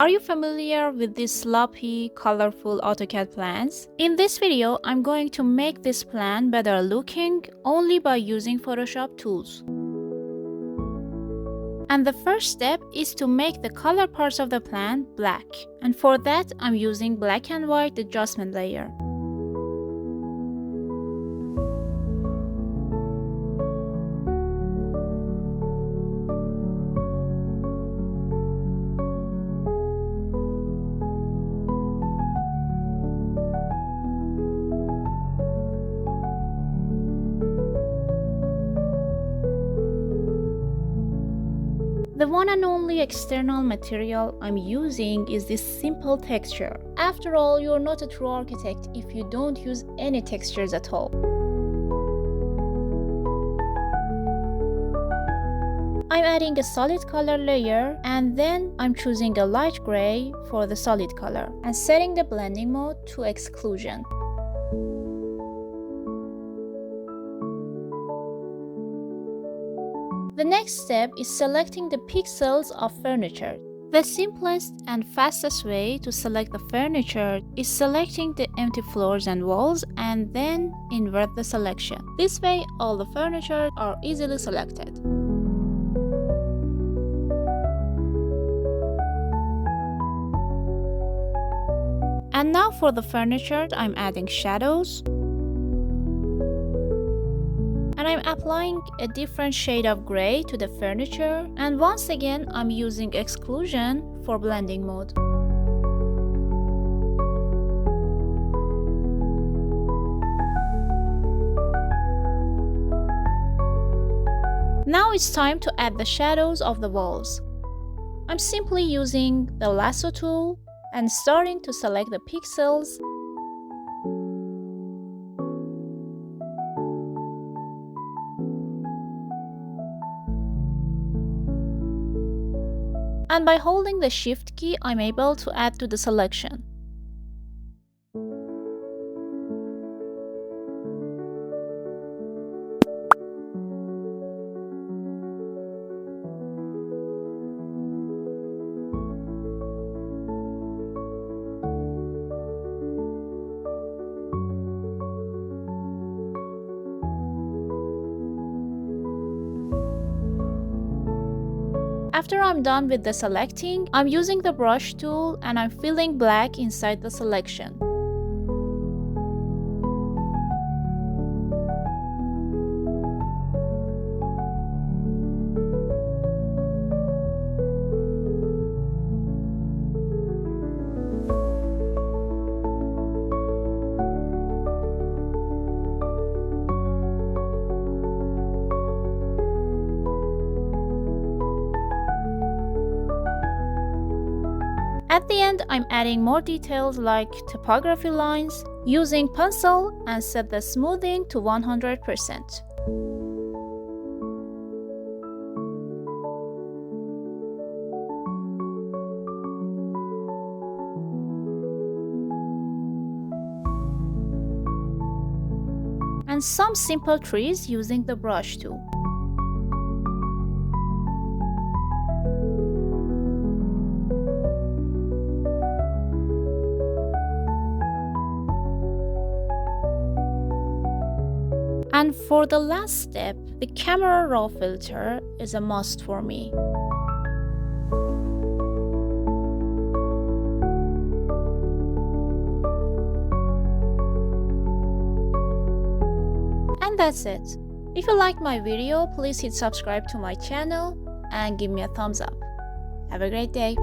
Are you familiar with these sloppy, colorful AutoCAD plans? In this video, I'm going to make this plan better looking only by using Photoshop tools. And the first step is to make the color parts of the plan black. And for that, I'm using black and white adjustment layer. The one and only external material I'm using is this simple texture. After all, you're not a true architect if you don't use any textures at all. I'm adding a solid color layer and then I'm choosing a light gray for the solid color and setting the blending mode to exclusion. The next step is selecting the pixels of furniture. The simplest and fastest way to select the furniture is selecting the empty floors and walls and then invert the selection. This way, all the furniture are easily selected. And now for the furniture, I'm adding shadows. And I'm applying a different shade of gray to the furniture, and once again I'm using exclusion for blending mode. Now it's time to add the shadows of the walls. I'm simply using the lasso tool and starting to select the pixels. And by holding the Shift key, I'm able to add to the selection. After I'm done with the selecting, I'm using the brush tool and I'm filling black inside the selection. At the end, I'm adding more details like typography lines, using pencil and set the smoothing to 100%. And some simple trees using the brush tool. And for the last step, the camera raw filter is a must for me. And that's it. If you liked my video, please hit subscribe to my channel and give me a thumbs up. Have a great day.